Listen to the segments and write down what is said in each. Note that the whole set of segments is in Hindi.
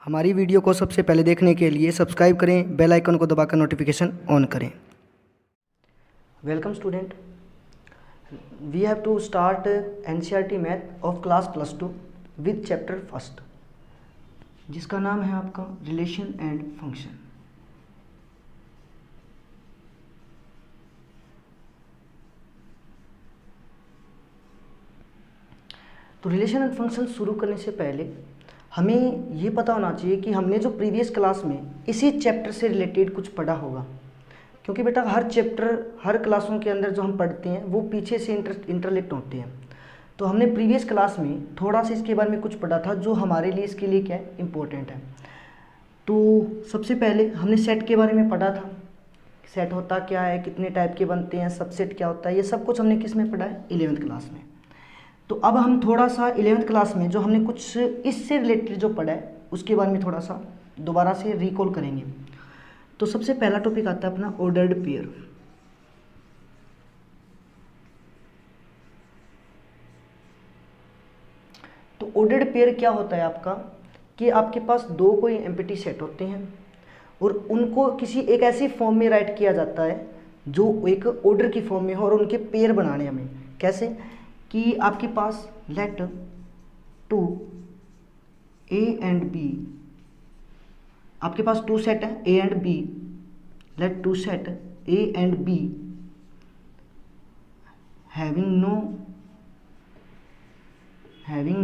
हमारी वीडियो को सबसे पहले देखने के लिए सब्सक्राइब करें, बेल आइकन को दबाकर नोटिफिकेशन ऑन करें। Welcome student, we have to start NCERT math of class +2 with chapter first, जिसका नाम है आपका रिलेशन एंड फंक्शन। तो रिलेशन एंड फंक्शन शुरू करने से पहले हमें ये पता होना चाहिए कि हमने जो प्रीवियस क्लास में इसी चैप्टर से रिलेटेड कुछ पढ़ा होगा, क्योंकि बेटा हर चैप्टर हर क्लासों के अंदर जो हम पढ़ते हैं वो पीछे से इंटरलिंक्ड होते हैं। तो हमने प्रीवियस क्लास में थोड़ा सा इसके बारे में कुछ पढ़ा था जो हमारे लिए इसके लिए क्या है इम्पोर्टेंट है। तो सबसे पहले हमने सेट के बारे में पढ़ा था, सेट होता क्या है, कितने टाइप के बनते हैं, सबसेट क्या होता है, ये सब कुछ हमने किस में पढ़ा है, 11th क्लास में। तो अब हम थोड़ा सा 11th क्लास में जो हमने कुछ इससे रिलेटेड जो पढ़ा है उसके बारे में थोड़ा सा दोबारा से रिकॉल करेंगे। तो सबसे पहला टॉपिक आता है अपना ऑर्डर्ड पेयर। तो ऑर्डर्ड पेयर क्या होता है आपका, कि आपके पास दो कोई एम्प्टी सेट होते हैं और उनको किसी एक ऐसी फॉर्म में राइट किया जाता है जो एक ऑर्डर की फॉर्म में हो, और उनके पेयर बनाने हमें कैसे, कि आपके पास लेट 2 A एंड B, आपके पास 2 सेट है A and B, let 2 set A and B having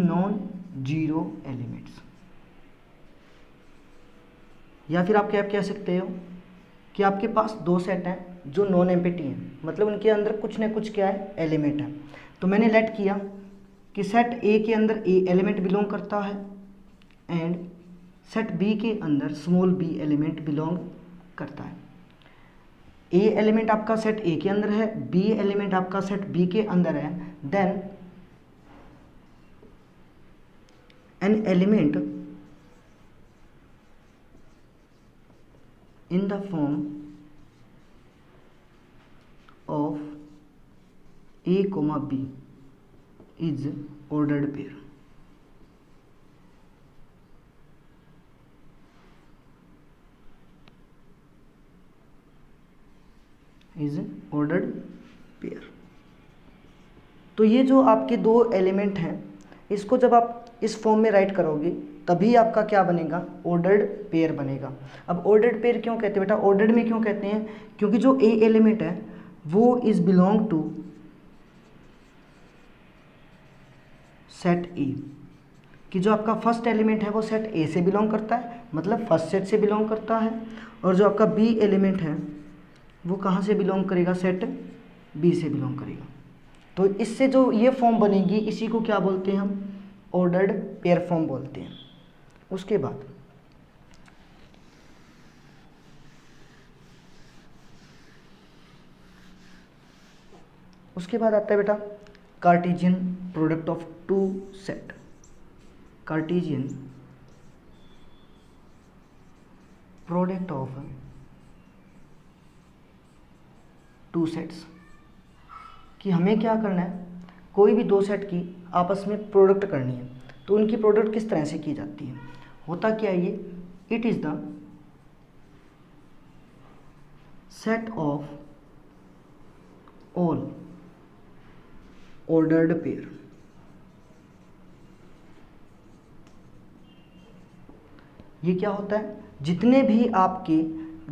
non zero elements. या फिर आप क्या कह सकते हो कि आपके पास दो सेट हैं जो नॉन एम्प्टी हैं, मतलब उनके अंदर कुछ ना कुछ क्या है एलिमेंट है। तो मैंने लेट किया कि सेट ए के अंदर ए एलिमेंट बिलोंग करता है एंड सेट बी के अंदर स्मॉल बी एलिमेंट बिलोंग करता है। ए एलिमेंट आपका सेट ए के अंदर है, बी एलिमेंट आपका सेट बी के अंदर है, then an element in the form of A, B is ordered pair. Is ordered pair. तो ये जो आपके दो एलिमेंट हैं इसको जब आप इस फॉर्म में राइट करोगे तभी आपका क्या बनेगा, ऑर्डर्ड पेयर बनेगा। अब ऑर्डर्ड पेयर क्यों कहते हैं बेटा, ऑर्डर्ड में क्यों कहते हैं, क्योंकि जो ए एलिमेंट है वो is belong to set A, कि जो आपका फर्स्ट एलिमेंट है वो सेट ए से बिलोंग करता है, मतलब फर्स्ट सेट से बिलोंग करता है, और जो आपका बी एलिमेंट है वो कहाँ से बिलोंग करेगा, सेट बी से बिलोंग करेगा। तो इससे जो ये फॉर्म बनेगी इसी को क्या बोलते हैं हम, ऑर्डर्ड पेयर फॉर्म बोलते हैं। उसके बाद आता है बेटा Cartesian product of two set. Cartesian product of two sets, कि हमें क्या करना है, कोई भी दो सेट की आपस में प्रोडक्ट करनी है। तो उनकी प्रोडक्ट किस तरह से की जाती है, होता क्या है ये, it is the set of all ordered pair. ये क्या होता है, जितने भी आपके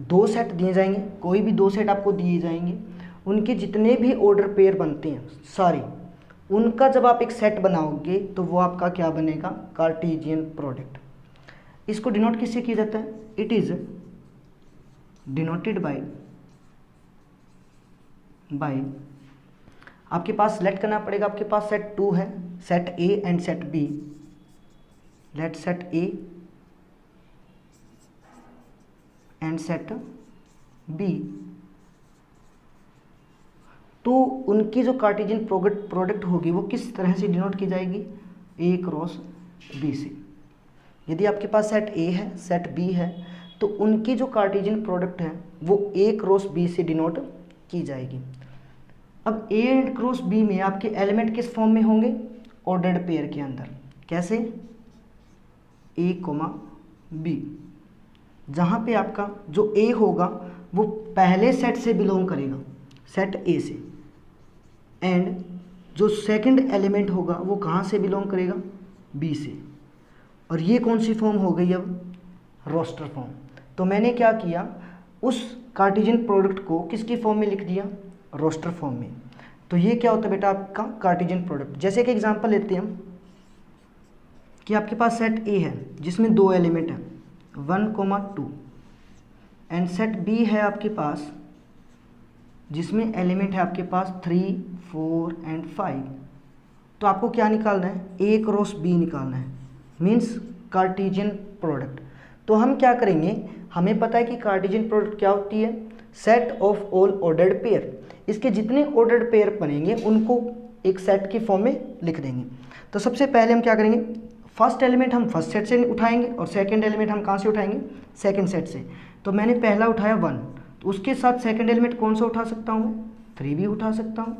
दो सेट दिए जाएंगे, कोई भी दो सेट आपको दिए जाएंगे, उनके जितने भी ऑर्डर पेयर बनते हैं सारे, उनका जब आप एक सेट बनाओगे तो वो आपका क्या बनेगा, कार्टेशियन प्रोडक्ट। इसको डिनोट किससे किया जाता है, इट इज डिनोटेड बाय आपके पास लेट करना पड़ेगा, आपके पास सेट 2 है, set A and set B, let set A and set B. तो उनकी जो कार्टेशियन प्रोडक्ट होगी वो किस तरह से डिनोट की जाएगी, ए क्रॉस बी से। यदि आपके पास सेट ए है, सेट बी है, तो उनकी जो कार्टेशियन प्रोडक्ट है वो ए क्रॉस बी से डिनोट की जाएगी। अब ए एंड क्रॉस बी में आपके एलिमेंट किस फॉर्म में होंगे, ऑर्डर्ड पेयर के अंदर। कैसे, ए, बी, जहाँ पे आपका जो ए होगा वो पहले सेट से बिलोंग करेगा, सेट ए से, एंड जो सेकंड एलिमेंट होगा वो कहाँ से बिलोंग करेगा, बी से। और ये कौन सी फॉर्म हो गई अब, रोस्टर फॉर्म। तो मैंने क्या किया, उस कार्टेशियन प्रोडक्ट को किसकी फॉर्म में लिख दिया, रोस्टर फॉर्म में। तो ये क्या होता है बेटा आपका कार्टेशियन प्रोडक्ट। जैसे कि एग्जांपल लेते हैं हम कि आपके पास सेट ए है जिसमें 2 एलिमेंट हैं 1, 2, एंड सेट बी है आपके पास जिसमें एलिमेंट है आपके पास 3, 4 एंड 5। तो आपको क्या निकालना है, ए क्रॉस बी निकालना है, मीन्स कार्टेशियन प्रोडक्ट। तो हम क्या करेंगे, हमें पता है कि कार्टेशियन प्रोडक्ट क्या होती है, set of all ordered pair. इसके जितने ऑर्डर्ड पेयर बनेंगे उनको एक सेट की फॉर्म में लिख देंगे। तो सबसे पहले हम क्या करेंगे, फर्स्ट एलिमेंट हम फर्स्ट सेट से उठाएंगे और सेकंड एलिमेंट हम कहाँ से उठाएंगे, सेकंड सेट से। तो मैंने पहला उठाया 1, तो उसके साथ सेकंड एलिमेंट कौन सा उठा सकता हूँ, 3 भी उठा सकता हूँ,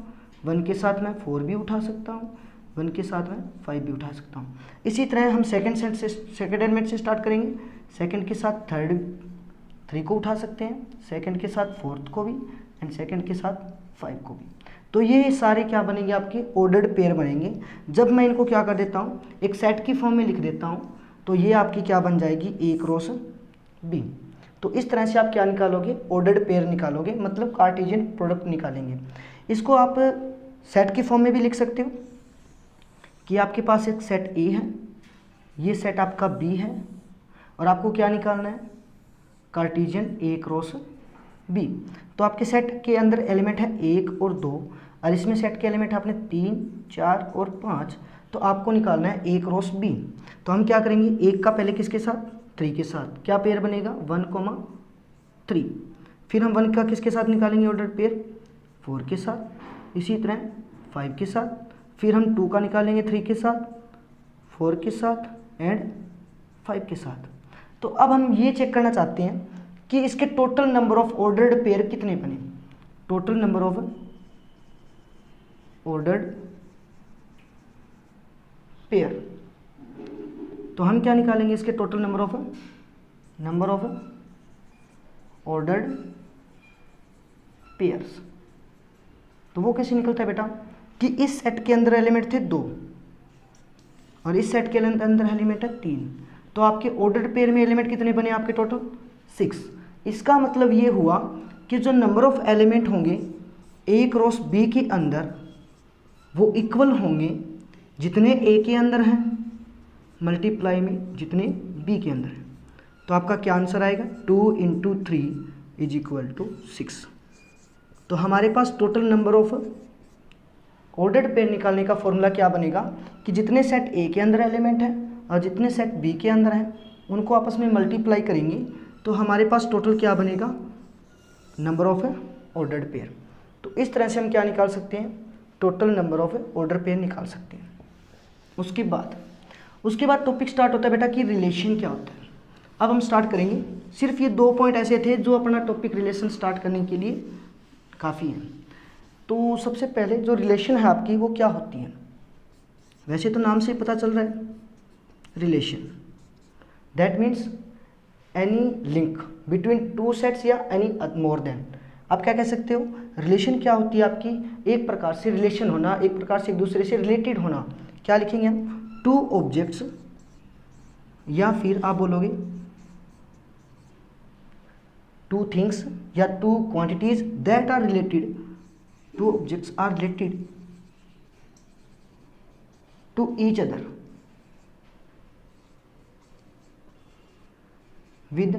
1 के साथ मैं 4 भी उठा सकता हूँ, 1 के साथ मैं 5 भी उठा सकता हूँ। इसी तरह हम सेकंड एलिमेंट से स्टार्ट करेंगे, सेकंड के साथ 3 को उठा सकते हैं, सेकंड के साथ 4th को भी, एंड सेकंड के साथ 5 को भी। तो ये सारे क्या बनेंगे, आपके ऑर्डर्ड पेयर बनेंगे। जब मैं इनको क्या कर देता हूँ, एक सेट की फॉर्म में लिख देता हूँ, तो ये आपकी क्या बन जाएगी, ए क्रॉस बी। तो इस तरह से आप क्या निकालोगे, ऑर्डर्ड पेयर निकालोगे, मतलब कार्टेशियन प्रोडक्ट निकालेंगे। इसको आप सेट की फॉर्म में भी लिख सकते हो कि आपके पास एक सेट ए है, ये सेट आपका बी है, और आपको क्या निकालना है, कार्टेशियन ए क्रॉस बी। तो आपके सेट के अंदर एलिमेंट है 1 और 2, और इसमें सेट के एलिमेंट आपने 3, 4 और 5। तो आपको निकालना है ए क्रॉस बी। तो हम क्या करेंगे, 1 का पहले किसके साथ, 3 के साथ, क्या पेयर बनेगा, 1, 3। फिर हम 1 का किसके साथ निकालेंगे ऑर्डर पेयर, 4 के साथ, इसी तरह 5 के साथ। फिर हम 2 का निकालेंगे 3 के साथ, 4 के साथ एंड 5 के साथ। तो अब हम ये चेक करना चाहते हैं कि इसके total number of ordered pair कितने बने, total number of ordered pair. तो हम क्या निकालेंगे, इसके total number of ordered pairs. तो वो कैसे निकलता है बेटा कि इस सेट के अंदर एलिमेंट थे 2 और इस सेट के अंदर एलिमेंट है 3। तो आपके ऑर्डर्ड पेयर में एलिमेंट कितने बने, आपके टोटल 6। इसका मतलब ये हुआ कि जो नंबर ऑफ एलिमेंट होंगे ए क्रॉस बी के अंदर वो इक्वल होंगे जितने ए के अंदर हैं मल्टीप्लाई में जितने बी के अंदर हैं। तो आपका क्या आंसर आएगा, 2 × 3 = 6। तो हमारे पास total number of ordered pair निकालने का फॉर्मूला क्या बनेगा कि जितने सेट ए के अंदर एलिमेंट हैं और जितने सेट बी के अंदर हैं उनको आपस में मल्टीप्लाई करेंगे तो हमारे पास टोटल क्या बनेगा, नंबर ऑफ ऑर्डर्ड पेयर। तो इस तरह से हम क्या निकाल सकते हैं, total number of order pair निकाल सकते हैं। उसके बाद टॉपिक स्टार्ट होता है बेटा कि रिलेशन क्या होता है। अब हम स्टार्ट करेंगे, सिर्फ ये 2 पॉइंट ऐसे थे जो अपना टॉपिक रिलेशन स्टार्ट करने के लिए काफ़ी है। तो सबसे पहले जो रिलेशन है आपकी वो क्या होती है, वैसे तो नाम से ही पता चल रहा है, relation that means any link between 2 sets या एनी मोर देन। आप क्या कह सकते हो, रिलेशन क्या होती है आपकी, एक प्रकार से रिलेशन होना, एक प्रकार से एक दूसरे से रिलेटेड होना। क्या लिखेंगे हम, 2 ऑब्जेक्ट्स, या फिर आप बोलोगे 2 थिंग्स या 2 quantities that are related, 2 objects are related to each other with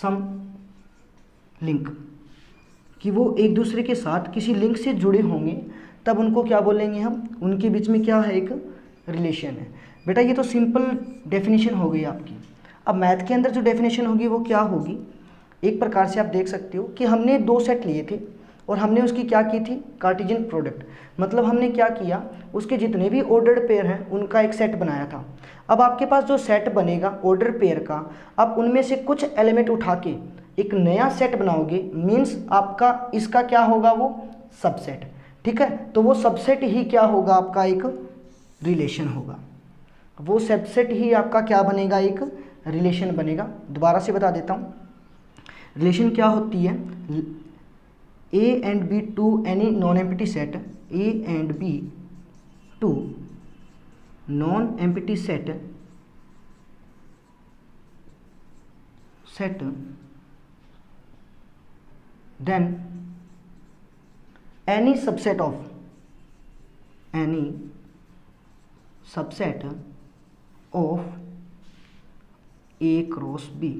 some link, कि वो एक दूसरे के साथ किसी लिंक से जुड़े होंगे, तब उनको क्या बोलेंगे हम, उनके बीच में क्या है, एक रिलेशन है। बेटा ये तो सिंपल डेफिनेशन हो गई आपकी। अब मैथ के अंदर जो डेफिनेशन होगी वो क्या होगी, एक प्रकार से आप देख सकते हो कि हमने 2 सेट लिए थे और हमने उसकी क्या की थी, कार्टेशियन प्रोडक्ट। मतलब हमने क्या किया, उसके जितने भी ऑर्डर्ड पेयर हैं उनका एक सेट बनाया था। अब आपके पास जो सेट बनेगा ऑर्डर पेयर का, आप उनमें से कुछ एलिमेंट उठा के एक नया सेट बनाओगे, मीन्स आपका इसका क्या होगा, वो सबसेट। ठीक है, तो वो सबसेट ही क्या होगा, आपका एक रिलेशन होगा। वो सबसेट ही आपका क्या बनेगा, एक रिलेशन बनेगा। दोबारा से बता देता हूँ, रिलेशन क्या होती है, A and B two any non empty set, A and B two non empty set then any subset of A cross B.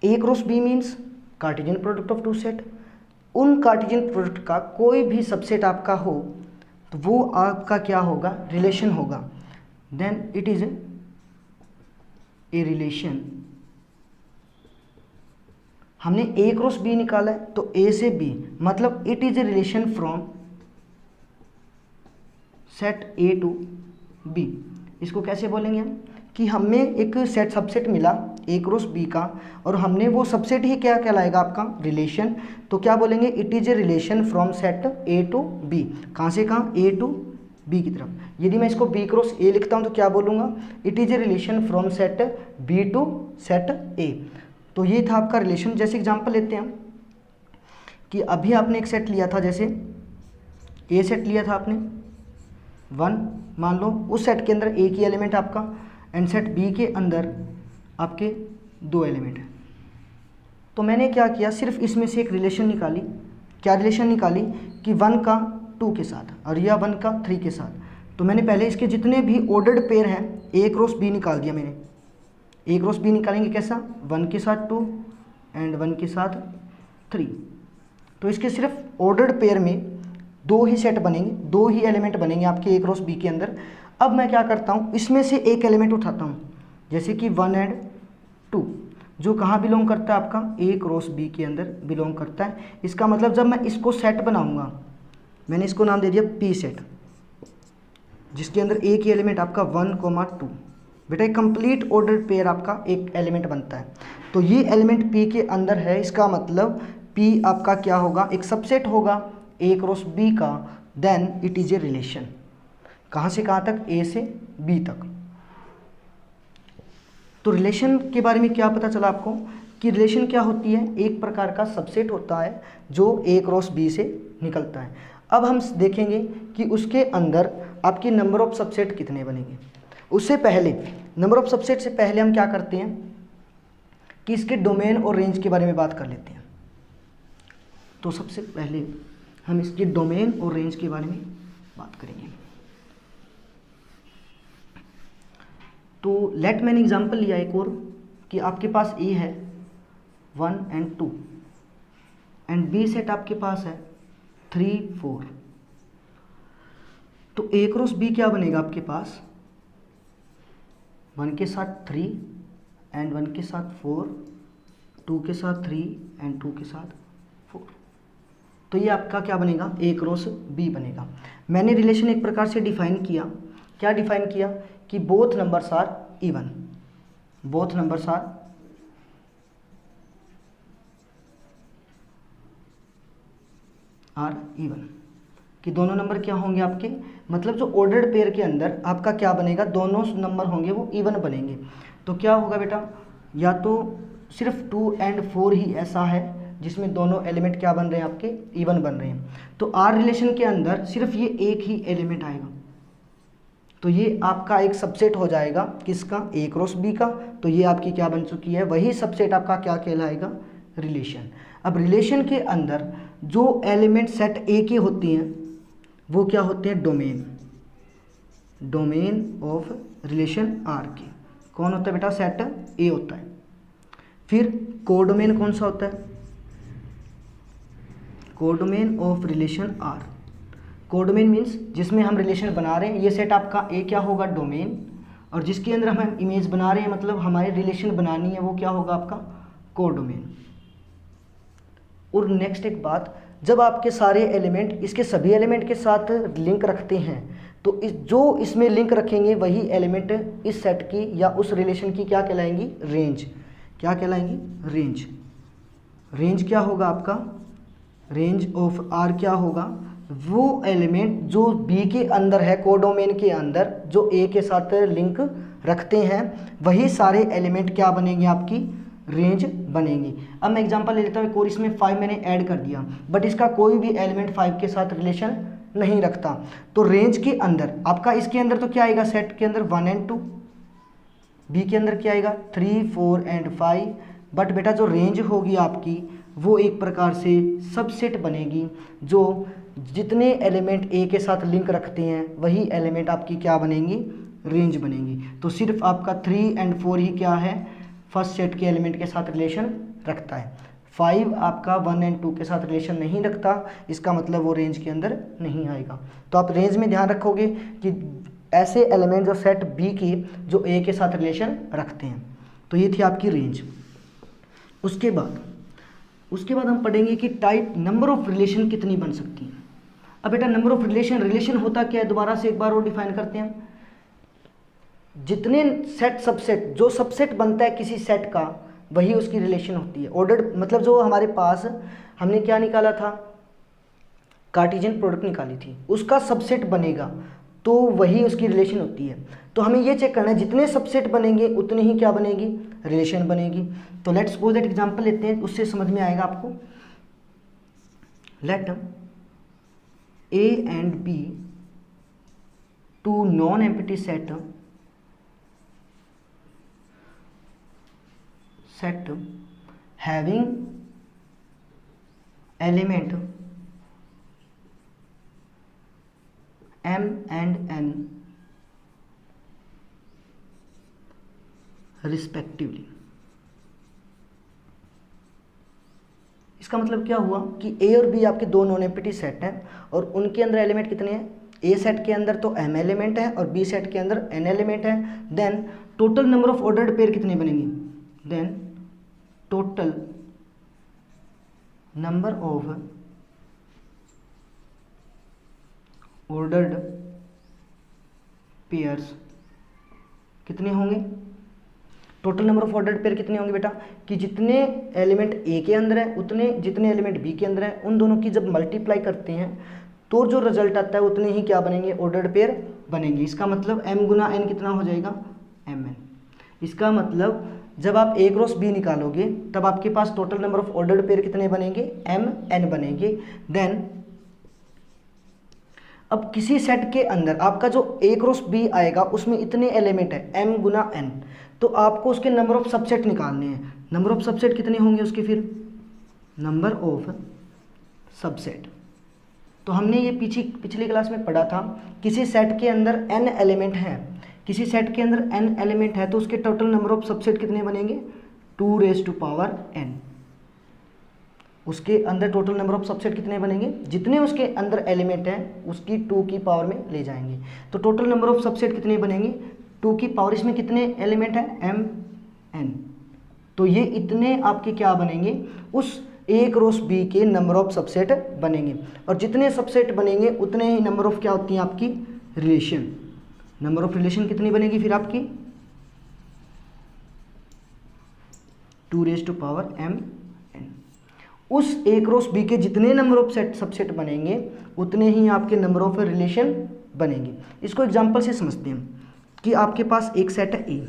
A cross B means Cartesian product of two set. उन कार्टेशियन प्रोडक्ट का कोई भी सबसेट आपका हो तो वो आपका क्या होगा, रिलेशन होगा। Then it is a relation. हमने ए क्रॉस बी निकाला है तो ए से बी, मतलब it is a relation from set A to B. इसको कैसे बोलेंगे हम कि हमें एक सेट सबसेट मिला ए क्रॉस बी का, और हमने वो सबसेट ही क्या कहलाएगा आपका, रिलेशन। तो क्या बोलेंगे, it is a relation from set A to B. कहाँ से कहाँ, ए टू बी की तरफ। यदि मैं इसको बी क्रॉस ए लिखता हूँ तो क्या बोलूँगा, it is a relation from set B to set A. तो ये था आपका रिलेशन। जैसे एग्जांपल लेते हैं हम कि अभी आपने एक सेट लिया था, जैसे ए सेट लिया था आपने 1, मान लो उस सेट के अंदर एक ही एलिमेंट आपका, एंड सेट बी के अंदर आपके 2 एलिमेंट हैं। तो मैंने क्या किया, सिर्फ इसमें से एक रिलेशन निकाली। क्या रिलेशन निकाली कि 1 का 2 के साथ और या 1 का 3 के साथ। तो मैंने पहले इसके जितने भी ऑर्डर्ड पेयर हैं ए क्रॉस बी निकाल दिया मैंने। ए क्रॉस बी निकालेंगे कैसा, 1 के साथ 2 एंड 1 के साथ 3। तो इसके सिर्फ ऑर्डर्ड पेयर में 2 ही सेट बनेंगे, 2 ही एलिमेंट बनेंगे आपके ए क्रॉस बी के अंदर। अब मैं क्या करता हूँ, इसमें से एक एलिमेंट उठाता हूँ, जैसे कि 1 एंड 2, जो कहाँ बिलोंग करता है आपका, ए क्रॉस बी के अंदर बिलोंग करता है। इसका मतलब जब मैं इसको सेट बनाऊँगा, मैंने इसको नाम दे दिया पी सेट, जिसके अंदर एक ही एलिमेंट आपका 1, 2। बेटा एक कंप्लीट ऑर्डर पेयर आपका एक एलिमेंट बनता है। तो ये एलिमेंट P के अंदर है, इसका मतलब P आपका क्या होगा, एक सबसेट होगा A क्रॉस B का। Then it is a relation. कहाँ से कहाँ तक, A से B तक। तो रिलेशन के बारे में क्या पता चला आपको कि रिलेशन क्या होती है, एक प्रकार का सबसेट होता है जो A क्रॉस B से निकलता है। अब हम देखेंगे कि उसके अंदर आपकी नंबर ऑफ सबसेट कितने बनेंगे। उससे पहले, नंबर ऑफ सबसेट से पहले हम क्या करते हैं कि इसके डोमेन और रेंज के बारे में बात कर लेते हैं। तो सबसे पहले हम इसके डोमेन और रेंज के बारे में बात करेंगे। तो लेट मैंने एग्जांपल लिया एक और कि आपके पास ए है 1 एंड 2 एंड बी सेट आपके पास है 3, 4। तो ए क्रॉस बी क्या बनेगा आपके पास, 1 के साथ 3 एंड 1 के साथ 4, 2 के साथ 3 एंड 2 के साथ 4। तो ये आपका क्या बनेगा, ए क्रॉस बी बनेगा। मैंने रिलेशन एक प्रकार से डिफाइन किया। क्या डिफाइन किया कि both numbers are even, both numbers are even, कि दोनों नंबर क्या होंगे आपके, मतलब जो ऑर्डर्ड पेयर के अंदर आपका क्या बनेगा, दोनों नंबर होंगे वो इवन बनेंगे। तो क्या होगा बेटा, या तो सिर्फ 2 एंड 4 ही ऐसा है जिसमें दोनों एलिमेंट क्या बन रहे हैं आपके, इवन बन रहे हैं। तो आर रिलेशन के अंदर सिर्फ ये एक ही एलिमेंट आएगा, तो ये आपका एक सबसेट हो जाएगा किसका, ए क्रॉस बी का। तो ये आपकी क्या बन चुकी है, वही सबसेट आपका क्या कहलाएगा, रिलेशन। अब रिलेशन के अंदर जो एलिमेंट सेट ए के होती हैं वो क्या होते हैं, domain, domain of relation R के। कौन होता है बेटा, सेट ए होता है। फिर कोडोमेन कौन सा होता है, codomain of relation R. Codomain means जिसमें हम रिलेशन बना रहे हैं, ये सेट आपका ए क्या होगा, डोमेन, और जिसके अंदर हम इमेज बना रहे हैं, मतलब हमारी रिलेशन बनानी है, वो क्या होगा आपका कोडोमेन। और नेक्स्ट एक बात, जब आपके सारे एलिमेंट इसके सभी एलिमेंट के साथ लिंक रखते हैं तो जो इसमें लिंक रखेंगे वही एलिमेंट इस सेट की या उस रिलेशन की क्या कहलाएंगी, रेंज। क्या कहलाएंगी, रेंज। रेंज क्या होगा आपका, रेंज ऑफ आर क्या होगा, वो एलिमेंट जो बी के अंदर है, कोडोमेन के अंदर, जो ए के साथ लिंक रखते हैं वही सारे एलिमेंट क्या बनेंगे, आपकी रेंज बनेगी। अब मैं एग्जांपल ले लेता हूँ, एक और इसमें 5 मैंने ऐड कर दिया बट इसका कोई भी एलिमेंट 5 के साथ रिलेशन नहीं रखता, तो रेंज के अंदर आपका इसके अंदर तो क्या आएगा, सेट के अंदर 1 और 2, बी के अंदर क्या आएगा 3, 4 और 5, बट बेटा जो रेंज होगी आपकी वो एक प्रकार से सबसेट बनेगी, जो जितने एलिमेंट ए के साथ लिंक रखते हैं वही एलिमेंट आपकी क्या बनेंगी, रेंज बनेंगी। तो सिर्फ आपका 3 और 4 ही क्या है, फर्स्ट सेट के एलिमेंट के साथ रिलेशन रखता है। 5 आपका 1 और 2 के साथ रिलेशन नहीं रखता, इसका मतलब वो रेंज के अंदर नहीं आएगा। तो आप रेंज में ध्यान रखोगे कि ऐसे एलिमेंट जो सेट बी की जो ए के साथ रिलेशन रखते हैं। तो ये थी आपकी रेंज। उसके बाद हम पढ़ेंगे कि टाइप नंबर ऑफ रिलेशन कितनी बन सकती हैं। अब बेटा नंबर ऑफ रिलेशन होता क्या है, दोबारा से एक बार और डिफाइन करते हैं। जितने सेट सबसेट, जो सबसेट बनता है किसी सेट का वही उसकी रिलेशन होती है। ऑर्डर्ड मतलब जो हमारे पास हमने क्या निकाला था, कार्टेशियन प्रोडक्ट निकाली थी, उसका सबसेट बनेगा तो वही उसकी रिलेशन होती है। तो हमें ये चेक करना है जितने सबसेट बनेंगे उतनी ही क्या बनेगी, रिलेशन बनेगी। तो लेट्स सपोज दैट एग्जांपल लेते हैं, उससे समझ में आएगा आपको। Let A and B two non empty set having element m and n respectively। इसका मतलब क्या हुआ कि ए और बी आपके दो नॉन एम्प्टी सेट हैं और उनके अंदर एलिमेंट कितने हैं, ए सेट के अंदर तो m एलिमेंट है और बी सेट के अंदर n एलिमेंट है। Then total number of ordered pair कितने बनेंगे, then total number of ordered pairs कितने होंगे, total number of ordered pair कितने होंगे बेटा, कि जितने एलिमेंट ए के अंदर है उतने जितने एलिमेंट बी के अंदर है उन दोनों की जब मल्टीप्लाई करते हैं तो जो रिजल्ट आता है उतने ही क्या बनेंगे, ऑर्डर्ड पेयर बनेंगे। इसका मतलब m गुना n कितना हो जाएगा, mn। इसका मतलब जब आप a क्रॉस b निकालोगे तब आपके पास total number of ordered pair कितने बनेंगे, mn बनेंगे। देन अब किसी सेट के अंदर आपका जो a क्रॉस b आएगा उसमें इतने एलिमेंट है m गुना n, तो आपको उसके नंबर ऑफ सबसेट निकालने हैं। नंबर ऑफ सबसेट कितने होंगे उसके, फिर नंबर ऑफ सबसेट। तो हमने ये पिछली क्लास में पढ़ा था, किसी सेट के अंदर n एलिमेंट है, किसी सेट के अंदर n एलिमेंट है तो उसके टोटल नंबर ऑफ सबसेट कितने बनेंगे, 2n। उसके अंदर टोटल नंबर ऑफ सबसेट कितने बनेंगे, जितने उसके अंदर एलिमेंट हैं उसकी 2 की पावर में ले जाएंगे। तो टोटल नंबर ऑफ सबसेट कितने बनेंगे, 2 की पावर, इसमें कितने एलिमेंट हैं, mn। तो ये इतने आपके क्या बनेंगे, उस ए क्रॉस बी के नंबर ऑफ सबसेट बनेंगे। और जितने सबसेट बनेंगे उतने ही नंबर ऑफ क्या होती हैं आपकी, रिलेशन। नंबर ऑफ रिलेशन कितनी बनेगी फिर आपकी, 2m n। उस ए क्रॉस बी के जितने नंबर ऑफ सबसेट बनेंगे उतने ही आपके नंबर ऑफ रिलेशन बनेंगे। इसको एग्जांपल से समझते हैं कि आपके पास एक सेट है ए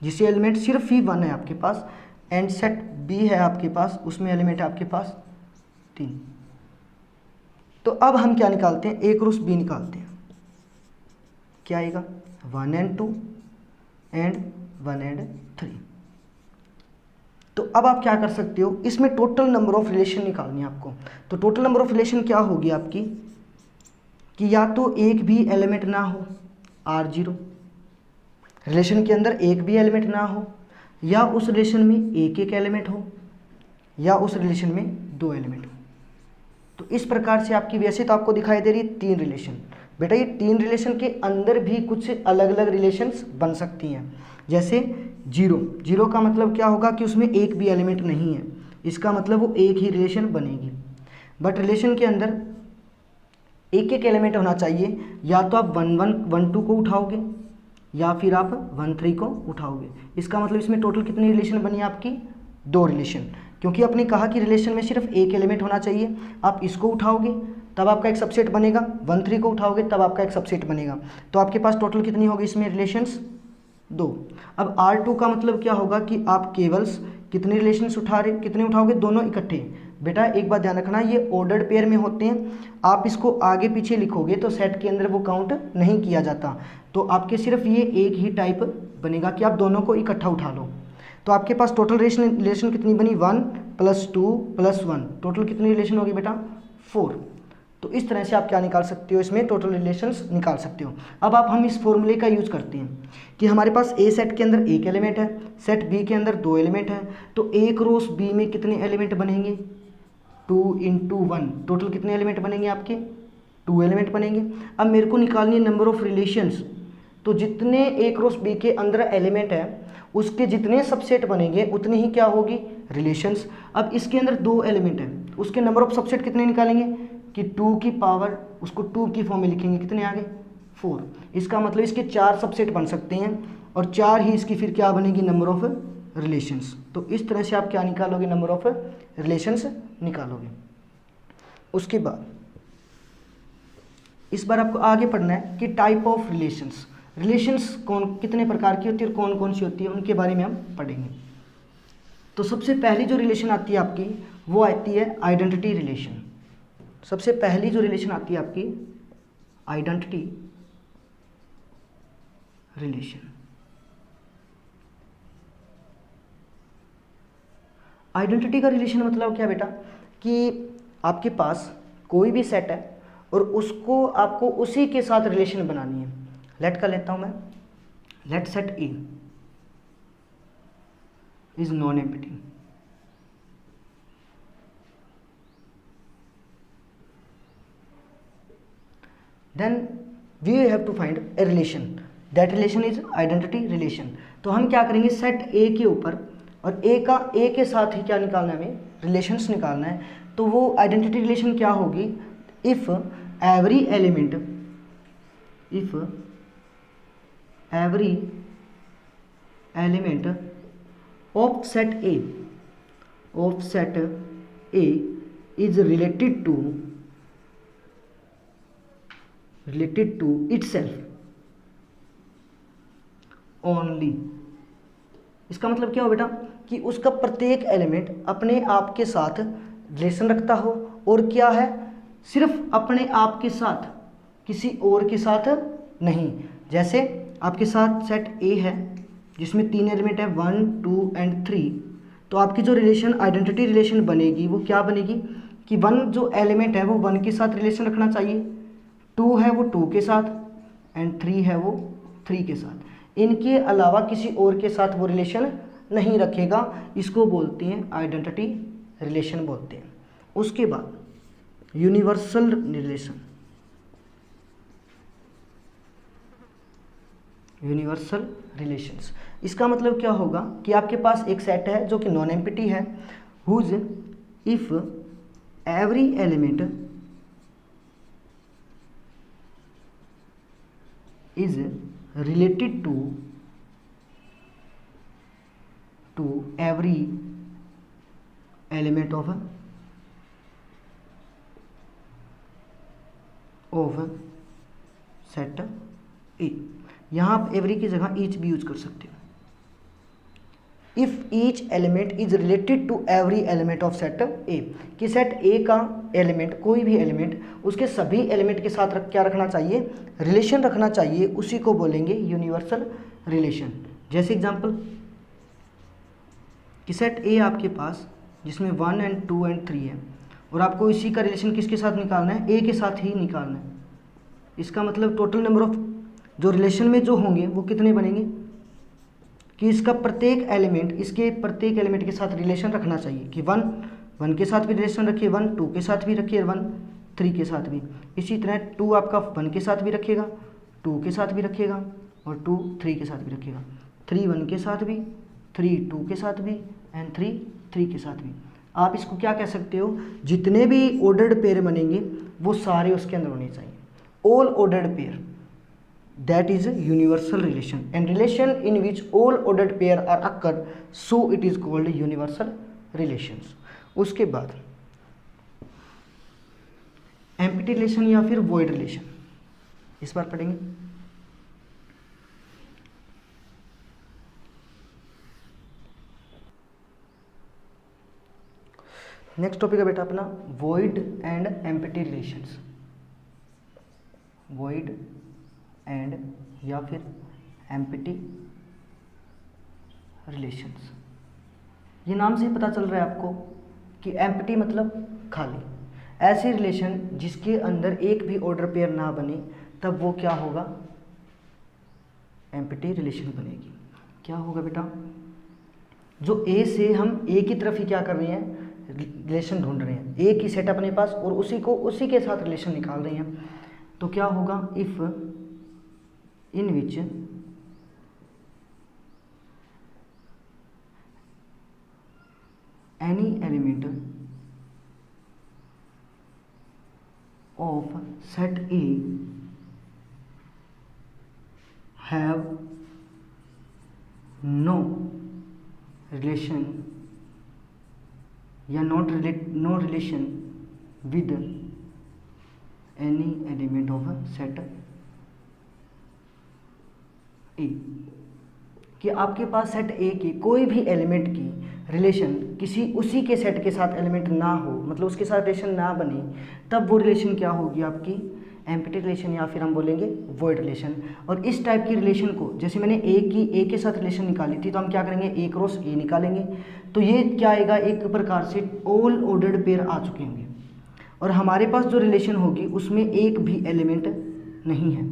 जिससे एलिमेंट सिर्फ ही 1 है आपके पास, एंड सेट बी है आपके पास, उसमें एलिमेंट है आपके पास 3। तो अब हम क्या निकालते हैं, ए क्रॉस बी निकालते हैं। क्या आएगा, 1 और 2 एंड 1 और 3। तो अब आप क्या कर सकते हो, इसमें टोटल नंबर ऑफ रिलेशन निकालनी है आपको। तो टोटल नंबर ऑफ रिलेशन क्या होगी आपकी, कि या तो एक भी एलिमेंट ना हो, R0 रिलेशन के अंदर एक भी एलिमेंट ना हो, या उस रिलेशन में एक एलिमेंट हो, या उस रिलेशन में 2 एलिमेंट हो। तो इस प्रकार से आपकी, वैसे तो आपको दिखाई दे रही है 3 रिलेशन, बेटा ये 3 रिलेशन के अंदर भी कुछ अलग अलग रिलेशंस बन सकती हैं। जैसे 0 का मतलब क्या होगा कि उसमें एक भी एलिमेंट नहीं है, इसका मतलब वो एक ही रिलेशन बनेगी। बट रिलेशन के अंदर एक एलिमेंट होना चाहिए, या तो आप 1 2 को उठाओगे या फिर आप 1 3 को उठाओगे। इसका मतलब इसमें टोटल कितनी रिलेशन बनी आपकी, 2 रिलेशन, क्योंकि आपने कहा कि रिलेशन में सिर्फ एक एलिमेंट होना चाहिए। आप इसको उठाओगे तब आपका एक सबसेट बनेगा, 1 3 को उठाओगे तब आपका एक सबसेट बनेगा। तो आपके पास टोटल कितनी होगी इसमें रिलेशंस, 2। अब R2 का मतलब क्या होगा कि आप केवल कितने रिलेशंस उठा रहे, कितने उठाओगे, दोनों इकट्ठे। बेटा एक बात ध्यान रखना, ये ऑर्डर्ड पेयर में होते हैं, आप इसको आगे पीछे लिखोगे तो सेट के अंदर वो काउंट नहीं किया जाता। तो आपके सिर्फ ये एक ही टाइप बनेगा कि आप दोनों को इकट्ठा उठा लो। तो आपके पास टोटल रिलेशन कितनी बनी, 1 + 2 + 1, टोटल कितनी रिलेशन होगी बेटा, 4। तो इस तरह से आप क्या निकाल सकते हो, इसमें टोटल रिलेशंस निकाल सकते हो। अब हम इस फॉर्मूले का यूज़ करते हैं कि हमारे पास ए सेट के अंदर एक एलिमेंट है, सेट बी के अंदर 2 एलिमेंट है, तो एक रोस बी में कितने एलिमेंट बनेंगे, 2 × 1, टोटल कितने एलिमेंट बनेंगे आपके, 2 एलिमेंट बनेंगे। अब मेरे को निकालनी है नंबर ऑफ रिलेशंस, तो जितने एक रोस बी के अंदर एलिमेंट है उसके जितने सबसेट बनेंगे उतनी ही क्या होगी, रिलेशंस। अब इसके अंदर 2 एलिमेंट है, उसके नंबर ऑफ सबसेट कितने निकालेंगे कि 2 की पावर, उसको 2 की फॉर्म में लिखेंगे, कितने आ गए, 4। इसका मतलब इसके 4 सबसेट बन सकते हैं और 4 ही इसकी फिर क्या बनेगी, नंबर ऑफ रिलेशंस। तो इस तरह से आप क्या निकालोगे, नंबर ऑफ रिलेशंस निकालोगे। उसके बाद इस बार आपको आगे पढ़ना है कि टाइप ऑफ रिलेशंस, रिलेशंस कितने प्रकार की होती है और कौन कौन सी होती है, उनके बारे में हम पढ़ेंगे। तो सबसे पहली जो रिलेशन आती है आपकी वो आती है आइडेंटिटी रिलेशन। सबसे पहली जो रिलेशन आती है आपकी आइडेंटिटी रिलेशन। आइडेंटिटी का रिलेशन मतलब क्या बेटा, कि आपके पास कोई भी सेट है और उसको आपको उसी के साथ रिलेशन बनानी है। लेट कर लेता हूं मैं, let set A is non empty, then we have to find a relation, that relation is identity relation। तो हम क्या करेंगे, सेट ए के ऊपर और ए के साथ ही क्या निकालना है, हमें रिलेशंस निकालना है। तो वो आइडेंटिटी रिलेशन क्या होगी, if every element of set A is related to itself only। इसका मतलब क्या हो बेटा, कि उसका प्रत्येक एलिमेंट अपने आप के साथ रिलेशन रखता हो और क्या है, सिर्फ अपने आप के साथ, किसी और के साथ नहीं। जैसे आपके साथ सेट ए है जिसमें 3 एलिमेंट है, 1 2 एंड 3। तो आपकी जो रिलेशन आइडेंटिटी रिलेशन बनेगी वो क्या बनेगी कि 1 जो एलिमेंट है वो 1 के साथ रिलेशन रखना चाहिए, 2 है वो 2 के साथ एंड 3 है वो 3 के साथ। इनके अलावा किसी और के साथ वो रिलेशन नहीं रखेगा, इसको बोलते हैं आइडेंटिटी रिलेशन बोलते हैं। उसके बाद यूनिवर्सल रिलेशन, यूनिवर्सल रिलेशंस। इसका मतलब क्या होगा कि आपके पास एक सेट है जो कि नॉन एम्प्टी है, whose if every element is related to every element of set A। यहाँ आप एवरी की जगह ईच भी यूज कर सकते हो। If each element is related to every element of set A, कि सेट ए का एलिमेंट, कोई भी एलिमेंट उसके सभी एलिमेंट के साथ क्या रखना चाहिए, रिलेशन रखना चाहिए, उसी को बोलेंगे यूनिवर्सल रिलेशन। जैसे एग्जांपल कि सेट ए आपके पास जिसमें 1 एंड 2 एंड 3 है और आपको इसी का रिलेशन किसके साथ निकालना है, ए के साथ ही निकालना है। इसका मतलब टोटल नंबर ऑफ जो रिलेशन में जो होंगे वो कितने बनेंगे, कि इसका प्रत्येक एलिमेंट इसके प्रत्येक एलिमेंट के साथ रिलेशन रखना चाहिए, कि 1 के साथ भी रिलेशन रखिए, 1 2 के साथ भी रखिए, 1 3 के साथ भी। इसी तरह 2 आपका 1 के साथ भी रखेगा, 2 के साथ भी रखेगा और 2 3 के साथ भी रखेगा, 3 1 के साथ भी, 3 2 के साथ भी एंड 3 3 के साथ भी। आप इसको क्या कह सकते हो, जितने भी ऑर्डर्ड पेयर बनेंगे वो सारे उसके अंदर होने चाहिए, all ordered pair, that is a universal relation, and relation in which all ordered pair are occur, so it is called universal relations। उसके बाद एम्प्टी रिलेशन या फिर void रिलेशन, इस बार पढ़ेंगे। नेक्स्ट टॉपिक है बेटा अपना void and empty relations. Void and या फिर एम्प्टी रिलेशंस। ये नाम से ही पता चल रहा है आपको कि एम्प्टी मतलब खाली। ऐसी रिलेशन जिसके अंदर एक भी ऑर्डर पेयर ना बने तब वो क्या होगा, एम्प्टी रिलेशन बनेगी। क्या होगा बेटा, जो ए से हम ए की तरफ ही क्या कर रहे हैं, रिलेशन ढूंढ रहे हैं, ए की सेट अपने पास और उसी के साथ रिलेशन निकाल रहे हैं। तो क्या होगा, if in which any element of set A have no relation या no relation with any element of a set A, कि आपके पास सेट ए की कोई भी एलिमेंट की रिलेशन किसी उसी के सेट के साथ एलिमेंट ना हो, मतलब उसके साथ रिलेशन ना बने, तब वो रिलेशन क्या होगी आपकी, एम्प्टी रिलेशन या फिर हम बोलेंगे वॉइड रिलेशन। और इस टाइप की रिलेशन को, जैसे मैंने ए के साथ रिलेशन निकाली थी, तो हम क्या करेंगे, ए क्रॉस ए निकालेंगे। तो ये क्या आएगा, एक प्रकार से ऑल ऑर्डर्ड पेयर आ चुके होंगे और हमारे पास जो रिलेशन होगी उसमें एक भी एलिमेंट नहीं है,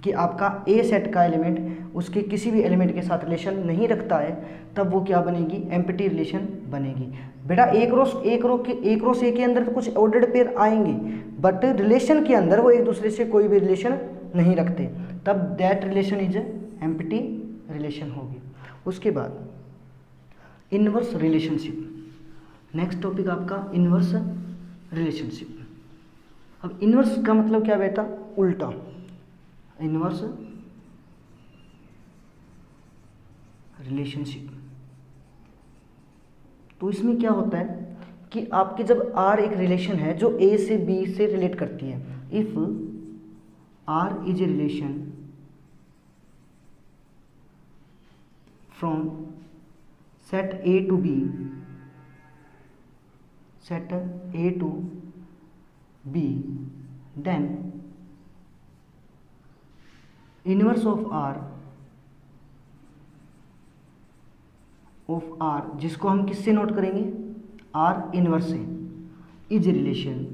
कि आपका ए सेट का एलिमेंट उसके किसी भी एलिमेंट के साथ रिलेशन नहीं रखता है, तब वो क्या बनेगी, एम्प्टी रिलेशन बनेगी। बेटा ए क्रॉस ए के अंदर तो कुछ ऑर्डर्ड पेयर आएंगे, बट रिलेशन के अंदर वो एक दूसरे से कोई भी रिलेशन नहीं रखते, तब that relation is empty relation होगी। उसके बाद इनवर्स रिलेशनशिप। नेक्स्ट टॉपिक आपका इनवर्स रिलेशनशिप। अब इनवर्स का मतलब क्या बेटा, उल्टा। इनवर्स रिलेशनशिप, तो इसमें क्या होता है कि आपके जब आर एक रिलेशन है जो ए से बी से रिलेट करती है, if R is a relation from set A to B, set A to B, then inverse of R जिसको हम किससे नोट करेंगे, आर इनवर्स से, इज रिलेशन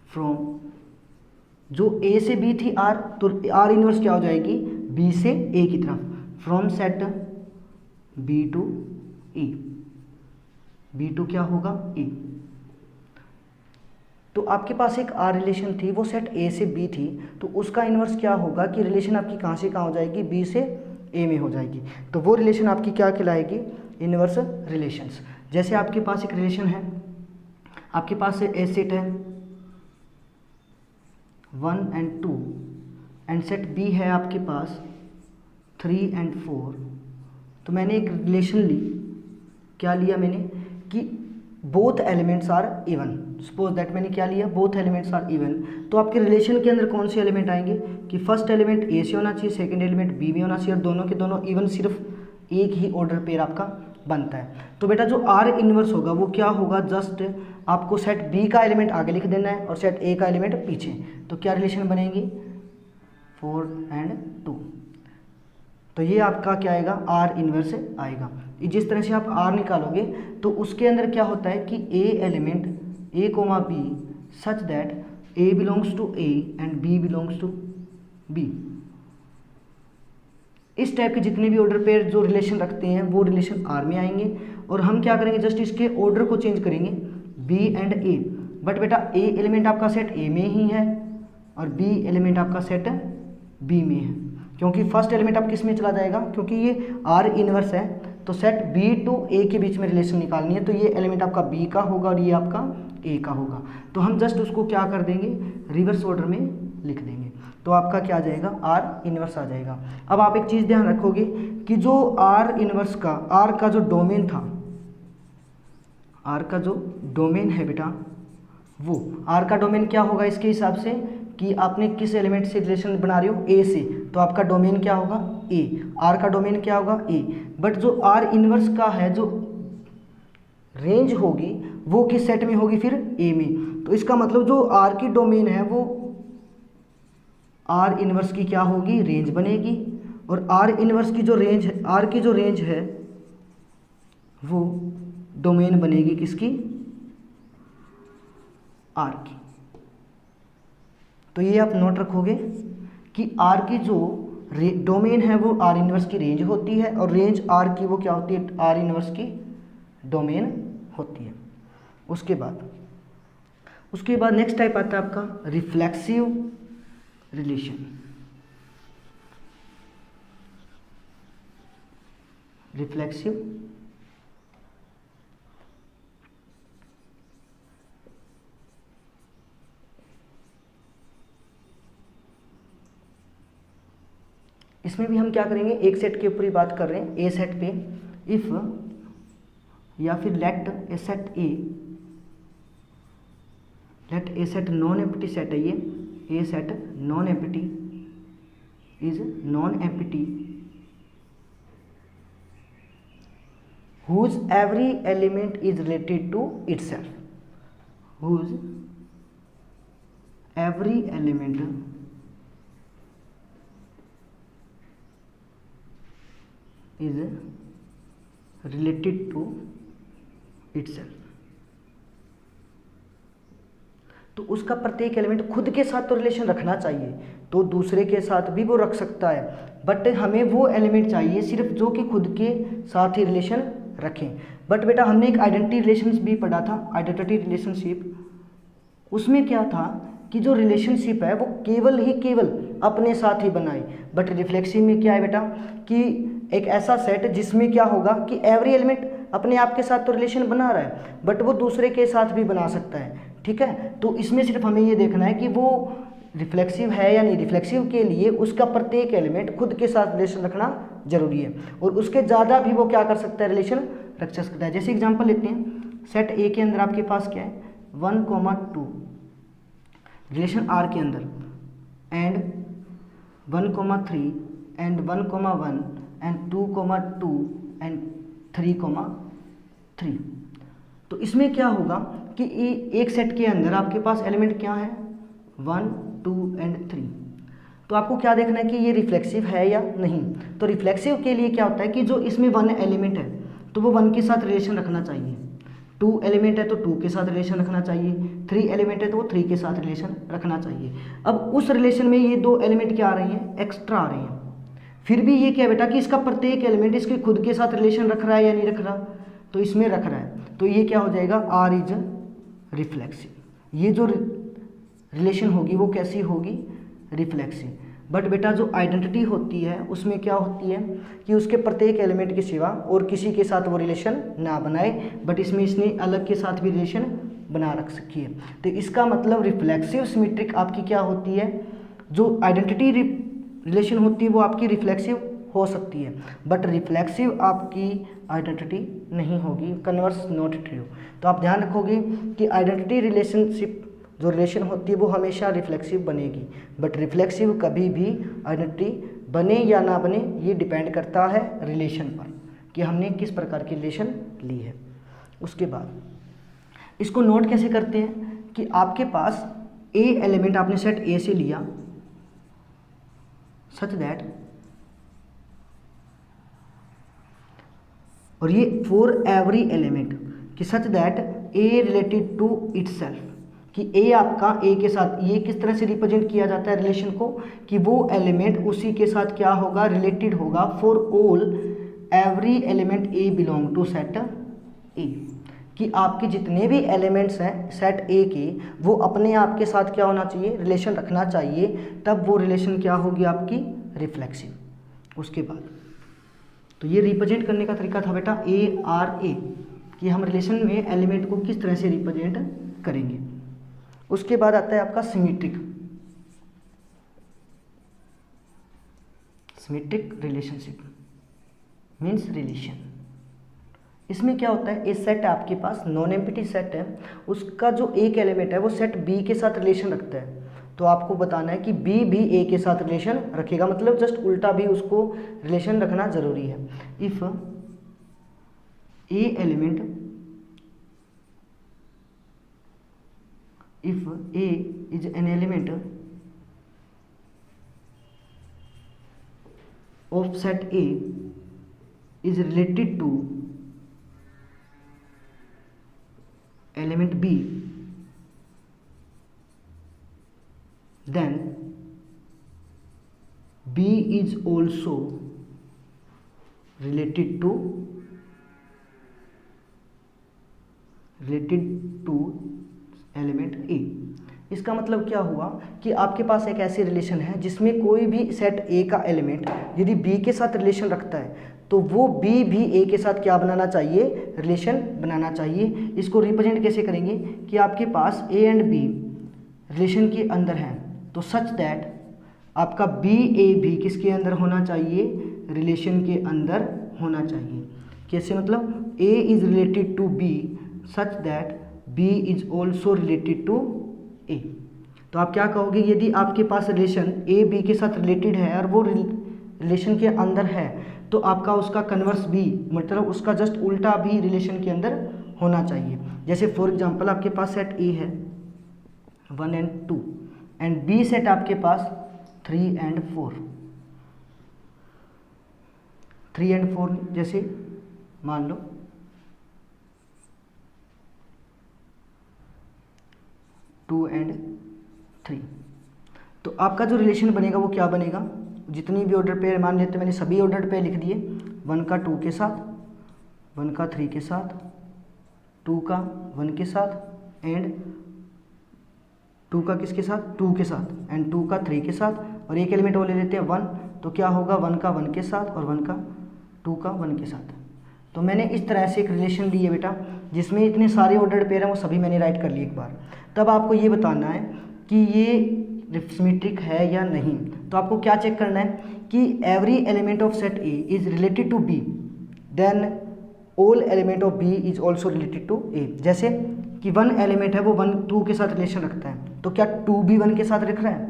फ्रॉम, जो ए से बी थी आर, तो आर इनवर्स क्या हो जाएगी, बी से ए की तरफ, from set B to E, B to क्या होगा, ई। तो आपके पास एक आर रिलेशन थी, वो सेट ए से बी थी, तो उसका इनवर्स क्या होगा कि रिलेशन आपकी कहाँ से कहाँ हो जाएगी, बी से ए में हो जाएगी। तो वो रिलेशन आपकी क्या कहलाएगी, इनवर्स रिलेशंस। जैसे आपके पास एक रिलेशन है, आपके पास ए सेट है 1 and 2 एंड सेट बी है आपके पास 3 and 4। तो मैंने एक रिलेशन ली, क्या लिया मैंने कि both elements are even. Suppose that मैंने क्या लिया, बोथ एलिमेंट्स आर इवन। तो आपके रिलेशन के अंदर कौन से एलिमेंट आएंगे कि फर्स्ट एलिमेंट ए से होना चाहिए, सेकंड एलिमेंट बी में होना चाहिए, और दोनों के दोनों इवन, सिर्फ एक ही ऑर्डर पेयर आपका बनता है। तो बेटा जो आर इनवर्स होगा वो क्या होगा, जस्ट आपको सेट बी का एलिमेंट आगे लिख देना है और सेट ए का एलिमेंट पीछे। तो क्या रिलेशन बनेगी, 4 and 2। तो ये आपका क्या आएगा, आर इनवर्स आएगा। जिस तरह से आप आर निकालोगे तो उसके अंदर क्या होता है कि a element a comma b such that a belongs to A and b belongs to B. इस टाइप के जितने भी ऑर्डर पेयर जो रिलेशन रखते हैं वो रिलेशन आर में आएंगे, और हम क्या करेंगे, जस्ट इसके ऑर्डर को चेंज करेंगे, बी एंड ए। बट बेटा ए एलिमेंट आपका सेट ए में ही है और बी एलिमेंट आपका सेट बी में है, क्योंकि फर्स्ट एलिमेंट आप किस में चला जाएगा, क्योंकि ये आर इनवर्स है, तो सेट बी टू ए के बीच में रिलेशन निकालनी है, तो ये एलिमेंट आपका बी का होगा और ये आपका ए का होगा। तो हम जस्ट उसको क्या कर देंगे, रिवर्स ऑर्डर में लिख देंगे, तो आपका क्या आ जाएगा, आर इनवर्स आ जाएगा। अब आप एक चीज़ ध्यान रखोगे कि जो आर इनवर्स का, आर का जो डोमेन था, आर का जो डोमेन है बेटा, वो आर का डोमेन क्या होगा इसके हिसाब से कि आपने किस एलिमेंट से रिलेशन बना रहे हो, ए से, तो आपका डोमेन क्या होगा, ए। आर का डोमेन क्या होगा, ए। बट जो आर इनवर्स का है, जो रेंज होगी वो किस सेट में होगी, फिर ए में। तो इसका मतलब जो आर की डोमेन है वो आर इनवर्स की क्या होगी, रेंज बनेगी। और आर इनवर्स की जो रेंज है, आर की जो रेंज है वो डोमेन बनेगी किसकी, आर की। तो ये आप नोट रखोगे कि आर की जो डोमेन है वो आर इनवर्स की रेंज होती है, और रेंज आर की वो क्या होती है, आर इनवर्स की डोमेन होती है। उसके बाद नेक्स्ट टाइप आता है आपका रिफ्लेक्सिव रिलेशन। रिफ्लेक्सिव इसमें भी हम क्या करेंगे, एक सेट के ऊपर ही बात कर रहे हैं, ए सेट पे। इफ या फिर let A set non empty set है, ये A set non empty whose every element is related to itself, whose every element is related to itself। तो उसका प्रत्येक एलिमेंट खुद के साथ तो रिलेशन रखना चाहिए, तो दूसरे के साथ भी वो रख सकता है, बट हमें वो एलिमेंट चाहिए सिर्फ जो कि खुद के साथ ही रिलेशन रखें। बट बेटा हमने एक आइडेंटिटी रिलेशन भी पढ़ा था, आइडेंटिटी रिलेशनशिप। उसमें क्या था कि जो रिलेशनशिप है वो केवल अपने साथ ही बनाए। बट रिफ्लेक्सिव में क्या है बेटा कि एक ऐसा सेट जिसमें क्या होगा कि एवरी एलिमेंट अपने आप के साथ तो रिलेशन बना रहा है, बट वो दूसरे के साथ भी बना सकता है। ठीक है, तो इसमें सिर्फ हमें ये देखना है कि वो रिफ्लेक्सिव है या नहीं। रिफ्लेक्सिव के लिए उसका प्रत्येक एलिमेंट खुद के साथ रिलेशन रखना जरूरी है, और उसके ज़्यादा भी वो क्या कर सकता है, रिलेशन रख सकता है। जैसे एग्जांपल लेते हैं, सेट ए के अंदर आपके पास क्या है 1,2 रिलेशन आर के अंदर, एंड 1,3 एंड 1,1 एंड 2,2 एंड 3,3। तो इसमें क्या होगा कि एक सेट के अंदर आपके पास एलिमेंट क्या है 1, 2 एंड 3। तो आपको क्या देखना है कि ये रिफ्लेक्सिव है या नहीं। तो रिफ्लेक्सिव के लिए क्या होता है कि जो इसमें 1 एलिमेंट है तो वो 1 के साथ रिलेशन रखना चाहिए, 2 एलिमेंट है तो 2 के साथ रिलेशन रखना चाहिए, 3 एलिमेंट है तो वो 3 के साथ रिलेशन रखना चाहिए। अब उस रिलेशन में ये 2 एलिमेंट क्या आ रही हैं, एक्स्ट्रा आ रही हैं। फिर भी ये क्या बेटा कि इसका प्रत्येक एलिमेंट इसके खुद के साथ रिलेशन रख रहा है या नहीं रख रहा, तो इसमें रख रहा है, तो ये क्या हो जाएगा, आर इज रिफ्लेक्सिव। ये जो रिलेशन होगी वो कैसी होगी, रिफ्लेक्सिव। बट बेटा जो आइडेंटिटी होती है उसमें क्या होती है कि उसके प्रत्येक एलिमेंट के सिवा और किसी के साथ वो रिलेशन ना बनाए, बट इसमें इसने अलग के साथ भी रिलेशन बना रख सकी है। तो इसका मतलब रिफ्लेक्सिव सिमेट्रिक आपकी क्या होती है, जो आइडेंटिटी रिलेशन होती है वो आपकी रिफ्लेक्सिव हो सकती है, बट रिफ्लेक्सिव आपकी आइडेंटिटी नहीं होगी, कन्वर्स नॉट ट्रू। तो आप ध्यान रखोगे कि आइडेंटिटी रिलेशनशिप जो रिलेशन होती है वो हमेशा रिफ्लेक्सिव बनेगी, बट रिफ्लेक्सिव कभी भी आइडेंटिटी बने या ना बने ये डिपेंड करता है रिलेशन पर कि हमने किस प्रकार की रिलेशन ली है। उसके बाद इसको नोट कैसे करते हैं कि आपके पास ए एलिमेंट आपने सेट ए से लिया सच दैट, और ये फॉर एवरी एलिमेंट कि such that A related to itself, कि ए आपका ए के साथ, ये किस तरह से रिप्रेजेंट किया जाता है रिलेशन को कि वो एलिमेंट उसी के साथ क्या होगा, रिलेटेड होगा। For all every element A belong to set A, कि आपके जितने भी एलिमेंट्स हैं सेट ए के वो अपने आप के साथ क्या होना चाहिए, रिलेशन रखना चाहिए, तब वो रिलेशन क्या होगी आपकी, रिफ्लेक्सिव। उसके बाद तो ये रिप्रेजेंट करने का तरीका था बेटा ए आर ए, कि हम रिलेशन में एलिमेंट को किस तरह से रिप्रेजेंट करेंगे। उसके बाद आता है आपका सिमेट्रिक रिलेशनशिप मीन्स रिलेशन। इसमें क्या होता है, ए सेट आपके पास नॉन एम्प्टी सेट है, उसका जो एक एलिमेंट है वो सेट बी के साथ रिलेशन रखता है, तो आपको बताना है कि बी भी ए के साथ रिलेशन रखेगा, मतलब जस्ट उल्टा भी उसको रिलेशन रखना जरूरी है। If A element if A is an element of set A is related to element B, then B is also related to element A. इसका मतलब क्या हुआ कि आपके पास एक ऐसी रिलेशन है जिसमें कोई भी सेट ए का एलिमेंट यदि बी के साथ रिलेशन रखता है तो वो बी भी ए के साथ क्या बनाना चाहिए, रिलेशन बनाना चाहिए। इसको रिप्रेजेंट कैसे करेंगे कि आपके पास ए एंड बी रिलेशन के अंदर हैं तो सच दैट आपका बी ए भी किसके अंदर होना चाहिए, रिलेशन के अंदर होना चाहिए। कैसे मतलब A is related to B such that B is also related to A. तो आप क्या कहोगे, यदि आपके पास रिलेशन ए बी के साथ रिलेटेड है और वो रिलेशन के अंदर है तो आपका उसका कन्वर्स भी मतलब उसका जस्ट उल्टा भी रिलेशन के अंदर होना चाहिए। जैसे फॉर एग्जांपल आपके पास सेट ए है 1 and 2 एंड बी सेट आपके पास 3 and 4। 3 and 4 जैसे मान लो 2 and 3, तो आपका जो रिलेशन बनेगा वो क्या बनेगा, जितनी भी ऑर्डर पेयर मान लेते मैंने सभी ऑर्डर पेयर लिख दिए, 1 का 2 के साथ, 1 का 3 के साथ, 2 का 1 के साथ एंड 2 का किसके साथ, 2 के साथ एंड 2 का 3 के साथ और एक एलिमेंट वो ले लेते हैं 1, तो क्या होगा 1 का 1 के साथ और 1 का 2 का 1 के साथ। तो मैंने इस तरह से एक रिलेशन ली है बेटा जिसमें इतने सारे ऑर्डर्ड पेयर हैं वो सभी मैंने राइट कर लिए एक बार। तब आपको ये बताना है कि ये सिमेट्रिक है या नहीं। तो आपको क्या चेक करना है कि every element of set A is related to B then all element of B is also related to A. जैसे कि 1 एलिमेंट है वो 1 2 के साथ रिलेशन रखता है तो क्या 2 भी 1 के साथ रख रहा है,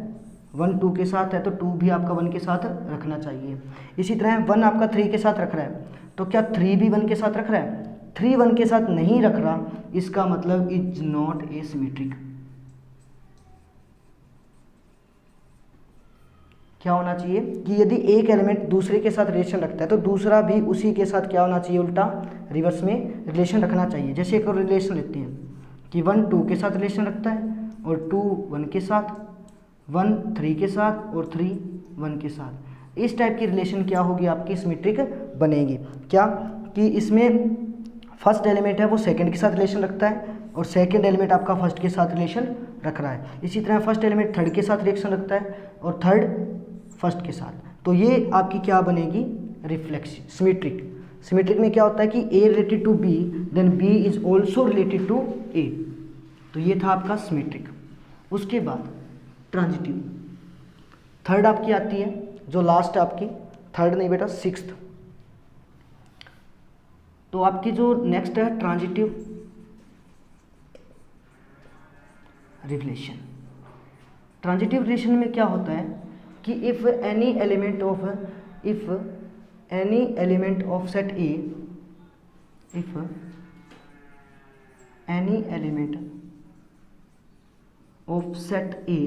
1 2 के साथ है तो 2 भी आपका 1 के साथ रखना चाहिए। इसी तरह 1 आपका 3 के साथ रख रहा है तो क्या 3 भी 1 के साथ रख रहा है, 3 1 के साथ नहीं रख रहा, इसका मतलब इज नॉट ए सिमेट्रिक। क्या होना चाहिए कि यदि एक एलिमेंट दूसरे के साथ रिलेशन रखता है तो दूसरा भी उसी के साथ क्या होना चाहिए, उल्टा रिवर्स में रिलेशन रखना चाहिए। जैसे एक और रिलेशन लेते हैं कि 1 2 के साथ रिलेशन रखता है और 2 1 के साथ, 1 3 के साथ और 3 1 के साथ। इस टाइप की रिलेशन क्या होगी आपकी सिमेट्रिक बनेगी। क्या कि इसमें फर्स्ट एलिमेंट है वो सेकंड के साथ रिलेशन रखता है और सेकंड एलिमेंट आपका फर्स्ट के साथ रिलेशन रख रहा है। इसी तरह फर्स्ट एलिमेंट थर्ड के साथ रिलेशन रखता है और थर्ड फर्स्ट के साथ, तो ये आपकी क्या बनेगी, रिफ्लेक्स सिमेट्रिक। सिमेट्रिक में क्या होता है कि A related to B then B is also related to A. तो ये था आपका सिमेट्रिक। उसके बाद ट्रांजिटिव, थर्ड आपकी आती है जो लास्ट आपकी, थर्ड नहीं बेटा सिक्स्थ। तो आपकी जो नेक्स्ट है ट्रांजिटिव रिलेशन। ट्रांजिटिव रिलेशन में क्या होता है कि if any element of set A, if any element of set A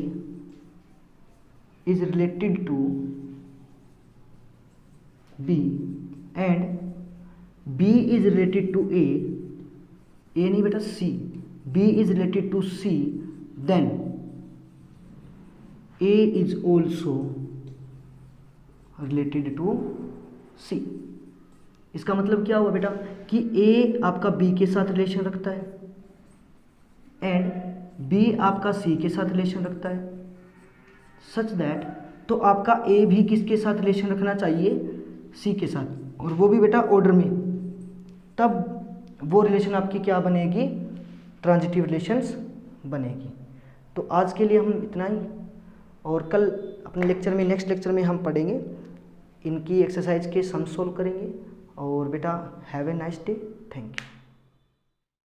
is related to B and B is related to A नहीं बेटा C, B is related to C, then A is also related to C। इसका मतलब क्या हुआ बेटा कि A आपका B के साथ रिलेशन रखता है एंड B आपका C के साथ रिलेशन रखता है सच दैट, तो आपका ए भी किसके साथ रिलेशन रखना चाहिए, सी के साथ, और वो भी बेटा ऑर्डर में। तब वो रिलेशन आपकी क्या बनेगी, ट्रांजिटिव रिलेशंस बनेगी। तो आज के लिए हम इतना ही, और कल अपने लेक्चर में नेक्स्ट लेक्चर में हम पढ़ेंगे, इनकी एक्सरसाइज के सम सोल्व करेंगे। और बेटा have a nice day, thank you.